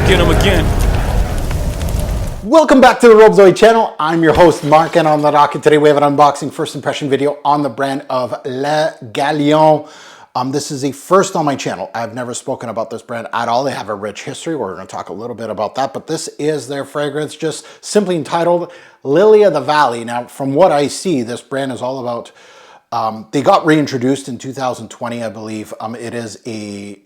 go get them again. Welcome back to the Robe Zoe channel. I'm your host Mark, and on the docket today we have an unboxing first impression video on the brand of Le Galion. This is a first on my channel. I've never spoken about this brand at all. They have a rich history. We're going to talk a little bit about that, but this is their fragrance, just simply entitled Lily of the Valley. Now, from what I see, this brand is all about, they got reintroduced in 2020, I believe. It is a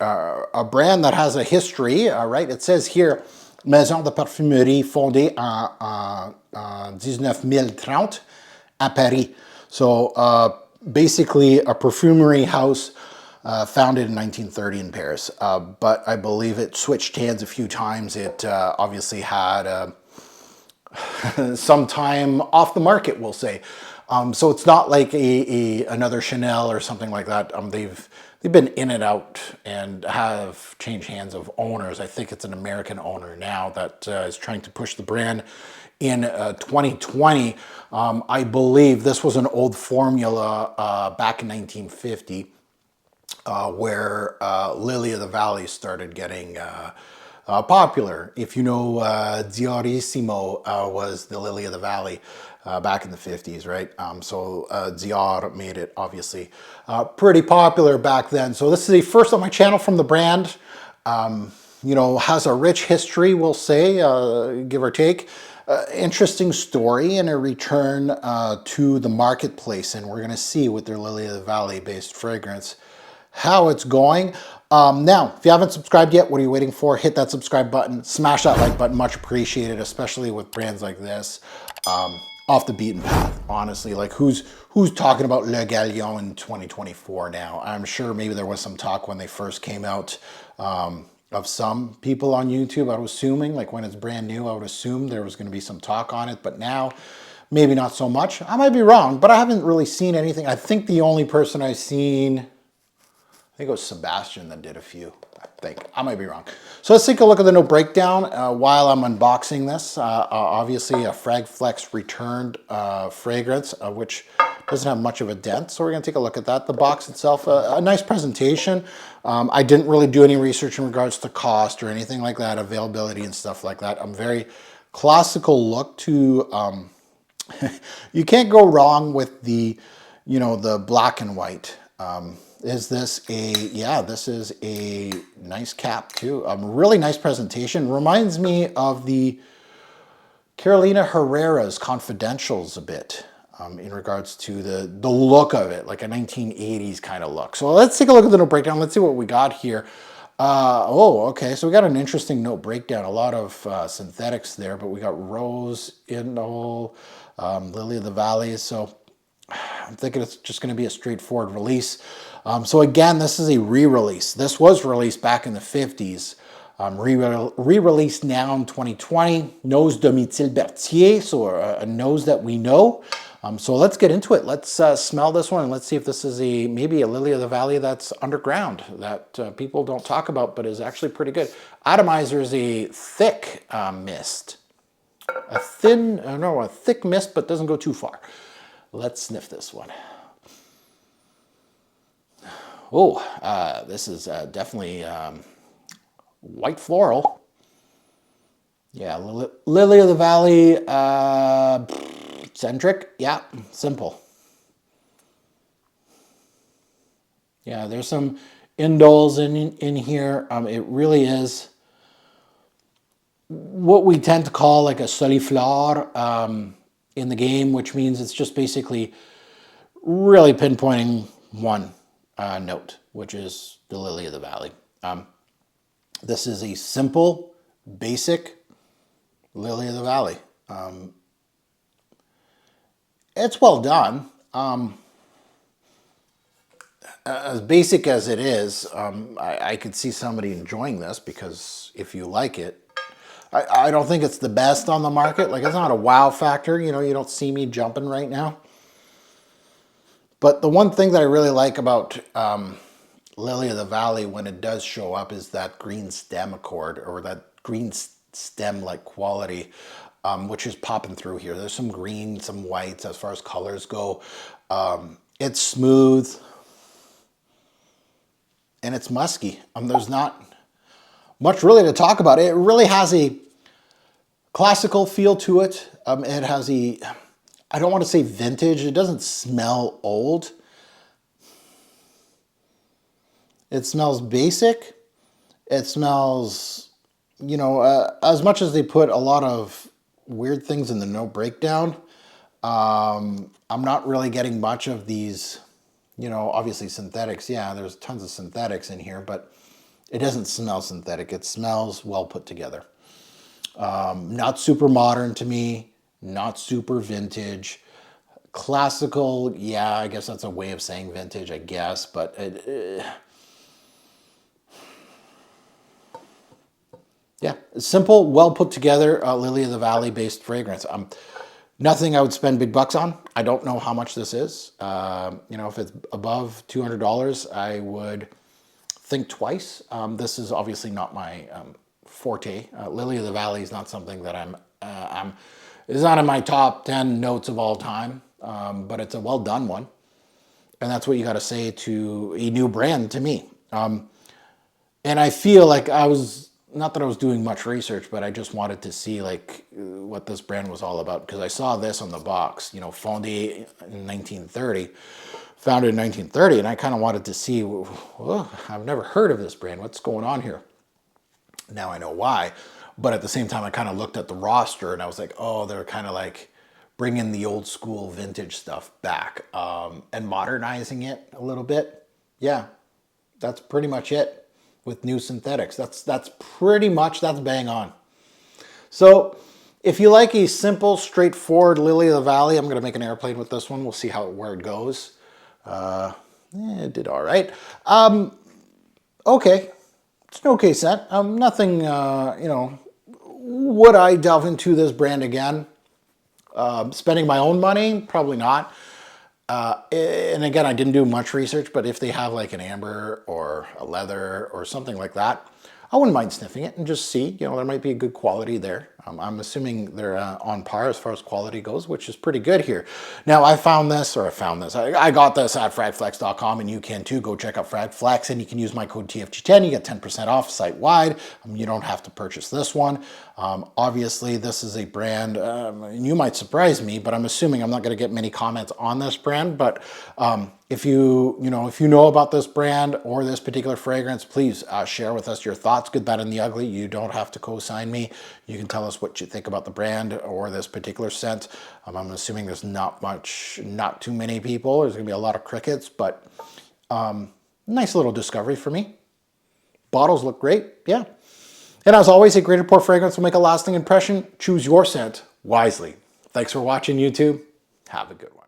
brand that has a history, right? It says here, Maison de Parfumerie fondée en 1930 à Paris. So basically a perfumery house founded in 1930 in Paris. But I believe it switched hands a few times. It obviously had some time off the market, we'll say. So it's not like another Chanel or something like that. They've been in and out and have changed hands of owners. I think it's an American owner now that is trying to push the brand in 2020. I believe this was an old formula back in 1950 where Lily of the Valley started getting popular. If you know, Diorissimo was the Lily of the Valley back in the 50s, right? So Dior made it obviously pretty popular back then. So this is the first on my channel from the brand. You know, has a rich history, we'll say, give or take. Interesting story and a return to the marketplace. And we're going to see with their Lily of the Valley based fragrance how it's going. Now, if you haven't subscribed yet, what are you waiting for? Hit that subscribe button, smash that like button, much appreciated, especially with brands like this. Off the beaten path, honestly. Like who's talking about Le Galion in 2024 now? I'm sure maybe there was some talk when they first came out of some people on YouTube. I was assuming, like when it's brand new, I would assume there was going to be some talk on it, but now maybe not so much. I might be wrong, but I haven't really seen anything. I think the only person I've seen, I think it was Sebastian that did a few. I think. I might be wrong. So let's take a look at the no breakdown while I'm unboxing this. Obviously a Fragflex returned fragrance, which doesn't have much of a dent. So we're going to take a look at that. The box itself, a nice presentation. I didn't really do any research in regards to cost or anything like that, availability and stuff like that. I'm very classical look to, you can't go wrong with the, you know, the black and white. Is this a, yeah, this is a nice cap too. Really nice presentation. Reminds me of the Carolina Herrera's Confidentials a bit in regards to the look of it, like a 1980s kind of look. So let's take a look at the note breakdown. Let's see what we got here. Oh, okay. So we got an interesting note breakdown. A lot of synthetics there, but we got Rose, Indole, Lily of the Valley. So I'm thinking it's just going to be a straightforward release. So again, this is a re-release. This was released back in the 50s. Re-released now in 2020. Nose de Michel Berthier, so a nose that we know. So let's get into it. Let's smell this one and let's see if this is maybe a Lily of the Valley that's underground, that people don't talk about, but is actually pretty good. Atomizer is a thick mist. A thick mist, but doesn't go too far. Let's sniff this one. Oh, this is definitely white floral. Yeah, Lily of the Valley, centric. Yeah, simple. Yeah, there's some indoles in here. It really is what we tend to call like a soliflore in the game, which means it's just basically really pinpointing one note, which is the Lily of the Valley. This is a simple, basic Lily of the Valley. It's well done. As basic as it is, I could see somebody enjoying this because if you like it, I don't think it's the best on the market. Like, it's not a wow factor. You know, you don't see me jumping right now. But the one thing that I really like about Lily of the Valley when it does show up is that green stem accord, or that green stem-like quality, which is popping through here. There's some green, some whites as far as colors go. It's smooth and it's musky. There's not much really to talk about. It really has a classical feel to it. It has a, I don't want to say vintage. It doesn't smell old. It smells basic. It smells, you know, as much as they put a lot of weird things in the no breakdown, I'm not really getting much of these, you know, obviously synthetics. Yeah, there's tons of synthetics in here, but it doesn't smell synthetic. It smells well put together. Not super modern to me, not super vintage. Classical, yeah, I guess that's a way of saying vintage, I guess, but yeah, simple, well put together, Lily of the Valley based fragrance. Nothing I would spend big bucks on. I don't know how much this is. You know, if it's above $200, I would think twice. This is obviously not my forte. Lily of the Valley is not something that it's not in my top 10 notes of all time, but it's a well done one. And that's what you got to say to a new brand to me. And I feel like not that I was doing much research, but I just wanted to see like what this brand was all about, because I saw this on the box, you know, founded in 1930, founded in 1930, and I kind of wanted to see, well, I've never heard of this brand. What's going on here? Now I know why, but at the same time, I kind of looked at the roster and I was like, oh, they're kind of like bringing the old school vintage stuff back and modernizing it a little bit. Yeah, that's pretty much it. With new synthetics. That's pretty much, that's bang on. So if you like a simple, straightforward Lily of the Valley, I'm going to make an airplane with this one. We'll see where it goes. It did all right. Okay. It's an okay scent. Nothing, you know, would I delve into this brand again? Spending my own money? Probably not. And again, I didn't do much research, but if they have like an amber or a leather or something like that, I wouldn't mind sniffing it and just see, you know, there might be a good quality there. I'm assuming they're on par as far as quality goes, which is pretty good here. Now I got this at fragflex.com, and you can too. Go check out Fragflex, and you can use my code TFG10. You get 10% off site-wide. You don't have to purchase this one. Obviously, this is a brand, and you might surprise me, but I'm assuming I'm not going to get many comments on this brand. But if you know about this brand or this particular fragrance, please share with us your thoughts, good, bad, and the ugly. You don't have to co-sign me. You can tell us what you think about the brand or this particular scent. I'm assuming there's not too many people. There's going to be a lot of crickets, but nice little discovery for me. Bottles look great, yeah. And as always, a great pour fragrance will make a lasting impression. Choose your scent wisely. Thanks for watching, YouTube. Have a good one.